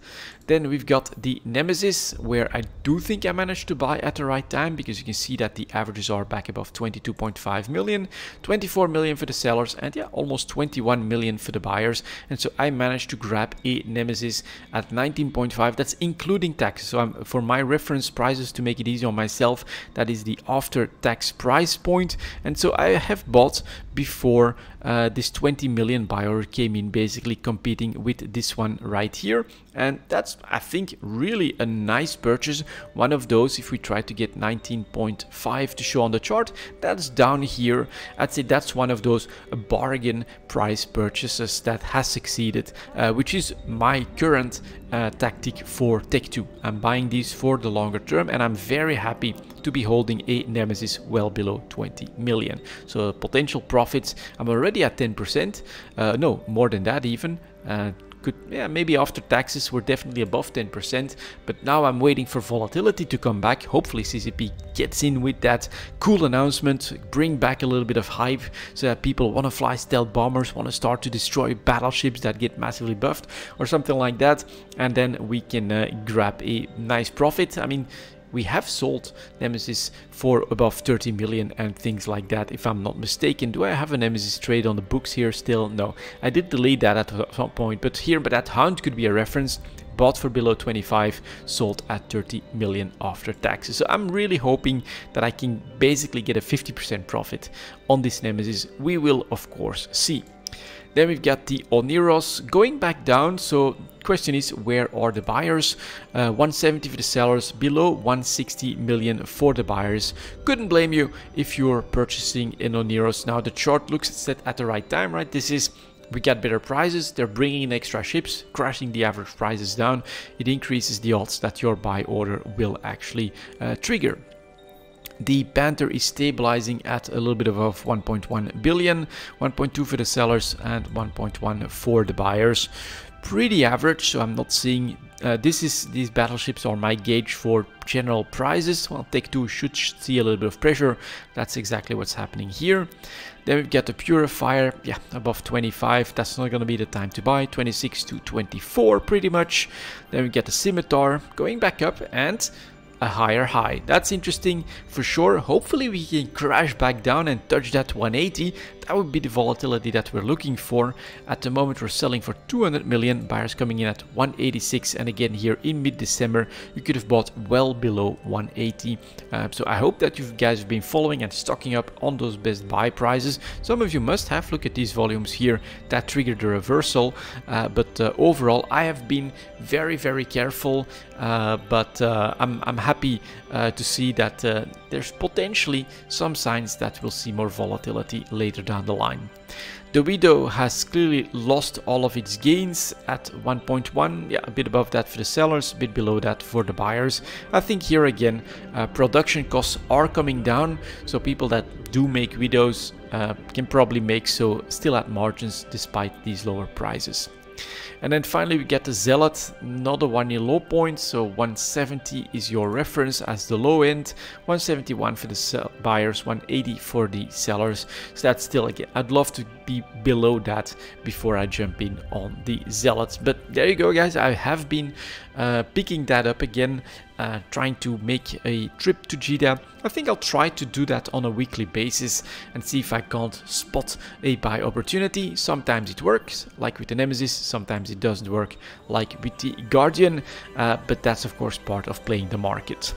Then we've got the Nemesis, where I do think I managed to buy at the right time, because you can see that the averages are back above 22.5 million, 24 million for the sellers, and yeah, almost 21 million for the buyers. And so I managed to grab a Nemesis at 19.5. That's including tax. So for my reference prices, to make it easy on myself, that is the after tax price point. And so I have bought before this 20 million buy order came in, basically competing with this one right here. And that's, I think, really a nice purchase. One of those, if we try to get 19.5 to show on the chart, that's down here. I'd say that's one of those bargain price purchases that has succeeded, which is my current tactic for Tech 2. I'm buying these for the longer term, and I'm very happy to be holding a Nemesis well below 20 million. So potential profits, I'm already at 10%, no, more than that even. Yeah, maybe after taxes we're definitely above 10%, but now I'm waiting for volatility to come back. Hopefully CCP gets in with that cool announcement, bring back a little bit of hype so that people want to fly stealth bombers, want to start to destroy battleships that get massively buffed or something like that, and then we can grab a nice profit. I mean, we have sold Nemesis for above 30 million and things like that, if I'm not mistaken. Do I have a Nemesis trade on the books here still? No, I did delete that at some point, but here, but that Hound could be a reference. Bought for below 25, sold at 30 million after taxes. So I'm really hoping that I can basically get a 50% profit on this Nemesis. We will, of course, see. Then we've got the Oneros going back down. So question is, where are the buyers? 170 for the sellers, below 160 million for the buyers. Couldn't blame you if you're purchasing in Oneros. Now the chart looks set at the right time, right? This is, we got better prices, they're bringing in extra ships, crashing the average prices down. It increases the odds that your buy order will actually trigger. The Panther is stabilizing at a little bit above 1.1 billion, 1.2 for the sellers and 1.1 for the buyers. Pretty average, so I'm not seeing these battleships are my gauge for general prices. Well, Tech 2 should see a little bit of pressure. That's exactly what's happening here. Then we've got the Purifier, yeah, above 25. That's not going to be the time to buy. 26 to 24 pretty much. Then we get the Scimitar going back up and a higher high. That's interesting for sure. Hopefully we can crash back down and touch that 180. That would be the volatility that we're looking for. At the moment we're selling for 200 million, buyers coming in at 186, and again here in mid-December you could have bought well below 180. So I hope that you guys have been following and stocking up on those best buy prices. Some of you must have. Look at these volumes here that triggered the reversal, but overall I have been very careful, but I'm happy to see that there's potentially some signs that we'll see more volatility later down down the line. The Widow has clearly lost all of its gains at 1.1, yeah, a bit above that for the sellers, a bit below that for the buyers. I think here again, production costs are coming down, so people that do make Widows can probably make so still at margins despite these lower prices. And then finally we get the Zealot, not a 1-year low point, so 170 is your reference as the low end, 171 for the buyers, 180 for the sellers. So that's still, again, I'd love to be below that before I jump in on the Zealots. But there you go, guys, I have been picking that up again, trying to make a trip to Jeddah. I think I'll try to do that on a weekly basis and see if I can't spot a buy opportunity. Sometimes it works, like with the Nemesis, sometimes it doesn't work, like with the Guardian, but that's of course part of playing the market.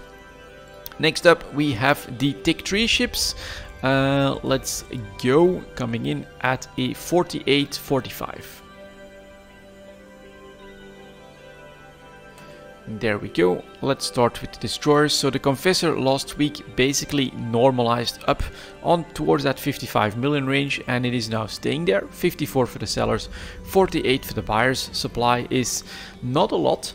Next up we have the Tech 3 ships. Let's go, coming in at a 48.45. There we go. Let's start with the destroyers. So the Confessor last week basically normalized up on towards that 55 million range, and it is now staying there. 54 for the sellers, 48 for the buyers. Supply is not a lot.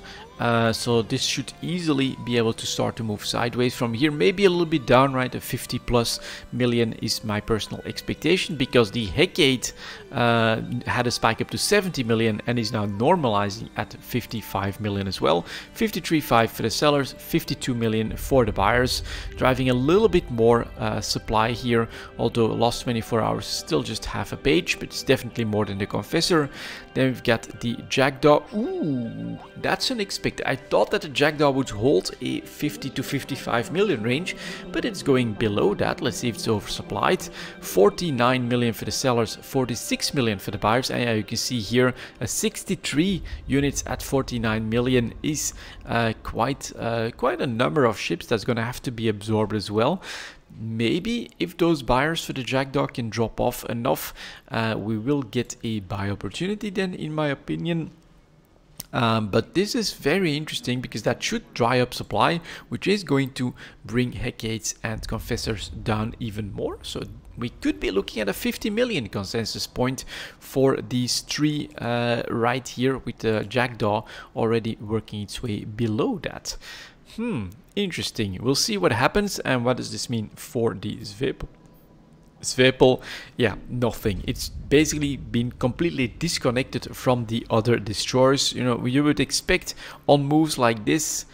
So this should easily be able to start to move sideways from here, maybe a little bit down, right? A 50 plus million is my personal expectation, because the Hecate had a spike up to 70 million and is now normalizing at 55 million as well. 53.5 for the sellers, 52 million for the buyers, driving a little bit more supply here, although last 24 hours still just half a page, but it's definitely more than the Confessor. Then we've got the Jackdaw. Ooh, that's unexpected. I thought that the Jackdaw would hold a 50 to 55 million range, but it's going below that. Let's see if it's oversupplied. 49 million for the sellers, 46 million for the buyers, and you can see here a 63 units at 49 million is quite a number of ships that's going to have to be absorbed as well. Maybe if those buyers for the Jackdaw can drop off enough, we will get a buy opportunity then, in my opinion. But this is very interesting because that should dry up supply, which is going to bring Hecates and Confessors down even more. So we could be looking at a 50 million consensus point for these three right here, with the Jackdaw already working its way below that. Interesting. We'll see what happens. And what does this mean for the Zwepel? Zwepel, yeah, nothing. It's basically been completely disconnected from the other destroyers. You know, you would expect on moves like this,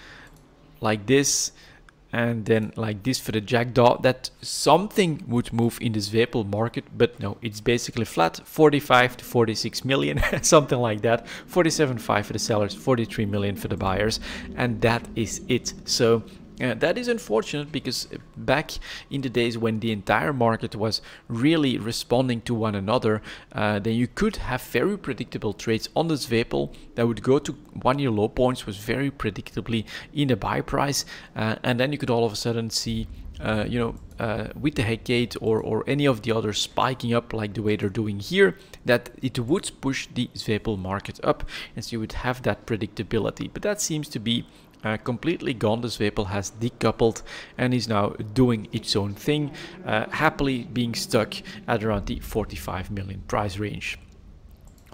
and then like this for the Jackdaw, that something would move in the Zwepel market, but no, it's basically flat. 45 to 46 million, something like that. 47.5 for the sellers, 43 million for the buyers, and that is it. So that is unfortunate, because back in the days when the entire market was really responding to one another, then you could have very predictable trades on the Zwepel that would go to 1-year low points, was very predictably in the buy price, and then you could all of a sudden see with the Hecate or any of the others spiking up like the way they're doing here, that it would push the Zwepel market up, and so you would have that predictability. But that seems to be completely gone. The Zwepel has decoupled and is now doing its own thing, happily being stuck at around the 45 million price range.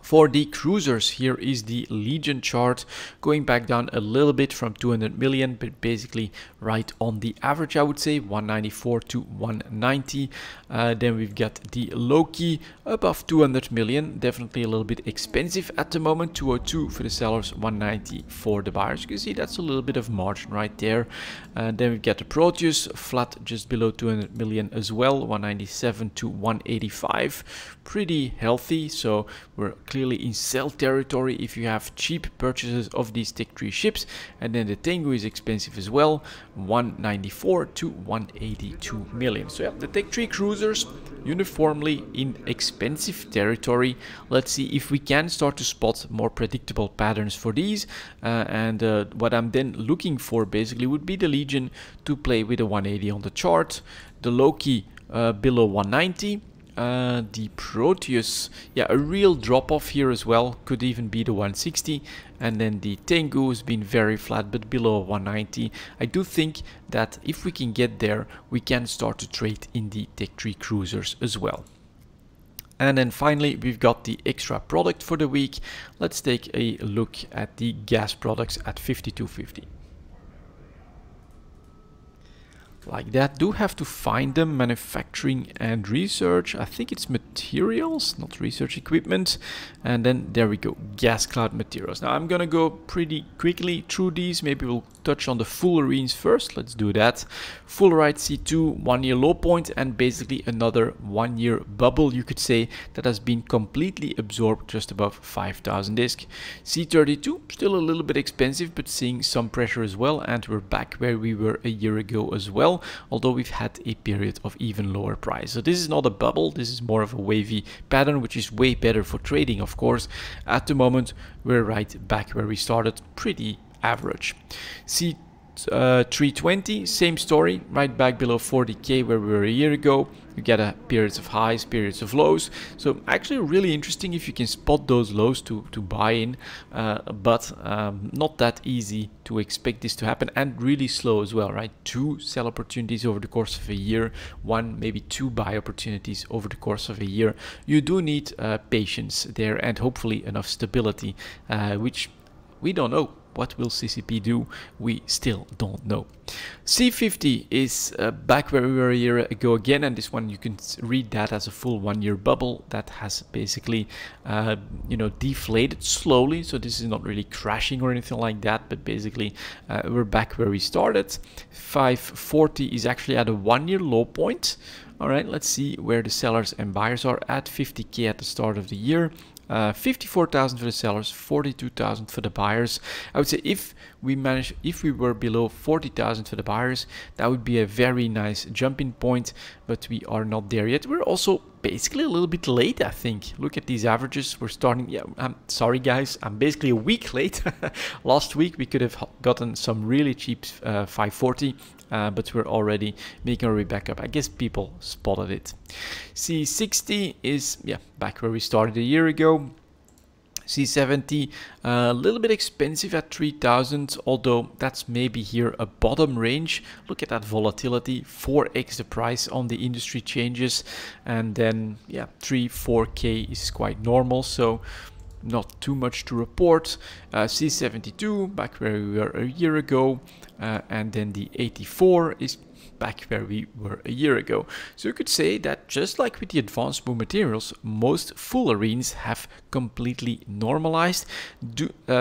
For the cruisers, here is the Legion chart, going back down a little bit from 200 million, but basically right on the average, I would say, 194 to 190. Then we've got the Loki above 200 million, definitely a little bit expensive at the moment, 202 for the sellers, 190 for the buyers. You can see that's a little bit of margin right there. Then we've got the Proteus, flat just below 200 million as well, 197 to 185. Pretty healthy, so we're clearly in sell territory if you have cheap purchases of these Tech 3 ships. And then the Tengu is expensive as well, 194 to 182 million. So yeah, the Tech 3 cruisers uniformly in expensive territory. Let's see if we can start to spot more predictable patterns for these, and what I'm then looking for basically would be the Legion to play with a 180 on the chart, the Loki below 190, the Proteus, yeah, a real drop off here as well, could even be the 160, and then the Tengu has been very flat but below 190. I do think that if we can get there, we can start to trade in the Tech 3 cruisers as well. And then finally, we've got the extra product for the week. Let's take a look at the gas products at 52.50. Like that. Do have to find them. Manufacturing and research. I think it's materials, not research equipment. And then there we go, gas cloud materials. Now I'm gonna go pretty quickly through these. Maybe we'll touch on the fullerenes first. Let's do that. Fullerite C2, 1 year low point, and basically another 1 year bubble, you could say, that has been completely absorbed just above 5,000 disc. C32, still a little bit expensive, but seeing some pressure as well. And we're back where we were a year ago as well, although we've had a period of even lower price. So this is not a bubble, this is more of a wavy pattern, which is way better for trading, of course. At the moment, we're right back where we started, pretty average. C320, same story, right back below 40k where we were a year ago. You get a periods of highs, periods of lows. So actually really interesting if you can spot those lows to buy in, but not that easy to expect this to happen, and really slow as well, right? 2 sell opportunities over the course of a year, 1, maybe 2 buy opportunities over the course of a year. You do need patience there and hopefully enough stability, which we don't know. What will CCP do? We still don't know. C50 is back where we were a year ago again, and this one you can read that as a full 1 year bubble that has basically deflated slowly. So this is not really crashing or anything like that, but basically we're back where we started. 540 is actually at a 1 year low point. All right, let's see where the sellers and buyers are at 50k at the start of the year. 54,000 for the sellers, 42,000 for the buyers. I would say if we were below 40,000 for the buyers, that would be a very nice jumping point, but we are not there yet. We're also basically a little bit late, I think. Look at these averages. We're starting, yeah, I'm sorry guys, I'm basically a week late. Last week we could have gotten some really cheap 540, but we're already making our way back up. I guess people spotted it. C60 is, yeah, back where we started a year ago. C70, a little bit expensive at 3,000, although that's maybe here a bottom range. Look at that volatility, 4x the price on the industry changes, and then yeah, 3-4k is quite normal, so not too much to report. C72, back where we were a year ago, and then the 84 is back where we were a year ago. So you could say that just like with the advanced move materials, most fullerenes have completely normalized.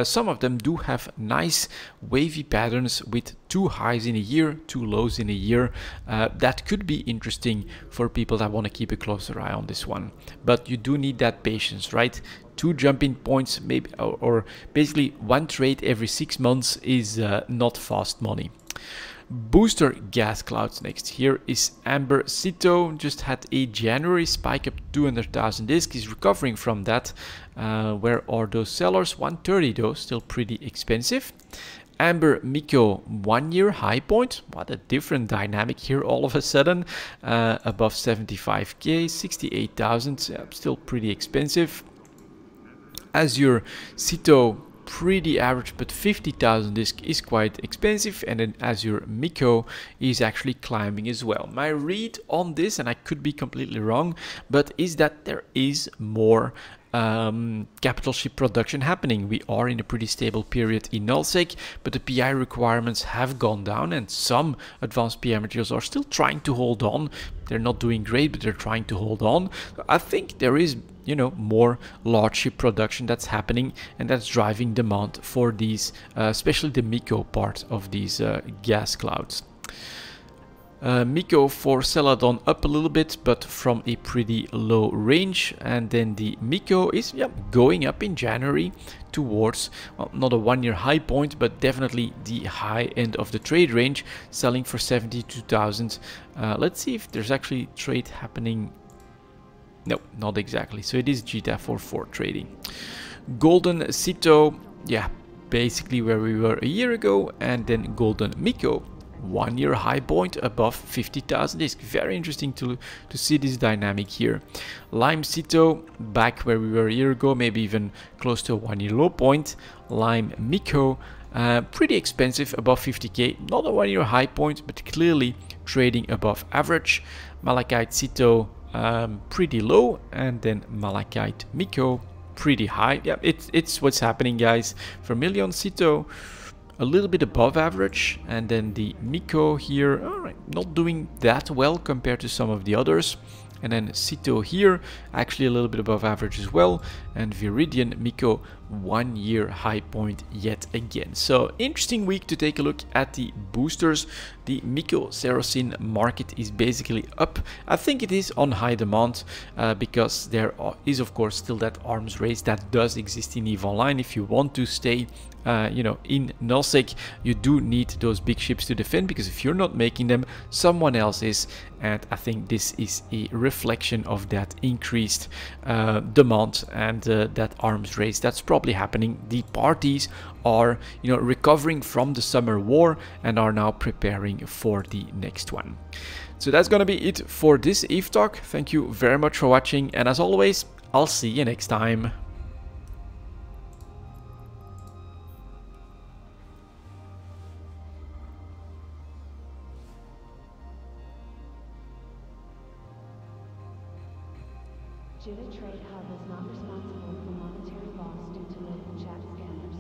Some of them do have nice wavy patterns with 2 highs in a year, 2 lows in a year. That could be interesting for people that want to keep a closer eye on this one. But you do need that patience, right? 2 jumping points, maybe, or basically 1 trade every 6 months is not fast money. Booster gas clouds next. Here is Amber Cito, just had a January spike up 200,000 disc, is recovering from that. Where are those sellers? 130 though, still pretty expensive. Amber Miko, 1 year high point. What a different dynamic here all of a sudden. Above 75k, 68,000, still pretty expensive. Azure Cito, pretty average, but 50,000 disc is quite expensive. And then Azure Miko is actually climbing as well. My read on this, and I could be completely wrong, but is that there is more capital ship production happening. We are in a pretty stable period in nullsec, but the PI requirements have gone down, and some advanced PI materials are still trying to hold on. They're not doing great, but they're trying to hold on. I think there is, you know, more large ship production that's happening, and that's driving demand for these, especially the Miko part of these gas clouds. Miko for Celadon up a little bit, but from a pretty low range. And then the Miko is going up in January towards, well, not a 1 year high point, but definitely the high end of the trade range, selling for 72,000. Let's see if there's actually trade happening. No, not exactly. So it is GTA44 trading. Golden Cito, yeah, basically where we were a year ago. And then Golden Miko, 1 year high point above 50,000 disc. Very interesting to see this dynamic here. Lime Cito, back where we were a year ago, maybe even close to a 1 year low point. Lime Miko, pretty expensive, above 50k. Not a 1 year high point, but clearly trading above average. Malachite Cito, pretty low, and then Malachite Miko pretty high. Yeah, it's what's happening, guys. Vermilion Cito a little bit above average, and then the Miko here, all right, not doing that well compared to some of the others. And then Cito here, actually a little bit above average as well. And Viridian Miko, 1 year high point yet again. So interesting week to take a look at the boosters. The Miko Cerosyn market is basically up. I think it is on high demand because there is of course still that arms race that does exist in EVE Online. If you want to stay you know, in nullsec, you do need those big ships to defend, because if you're not making them, someone else is. And I think this is a reflection of that increased demand and that arms race that's probably happening. The parties are, you know, recovering from the summer war and are now preparing for the next one. So that's gonna be it for this EVE Talk. Thank you very much for watching, and as always, I'll see you next time. Judith Trade Hub is not responsible for monetary loss due to local chat scammers.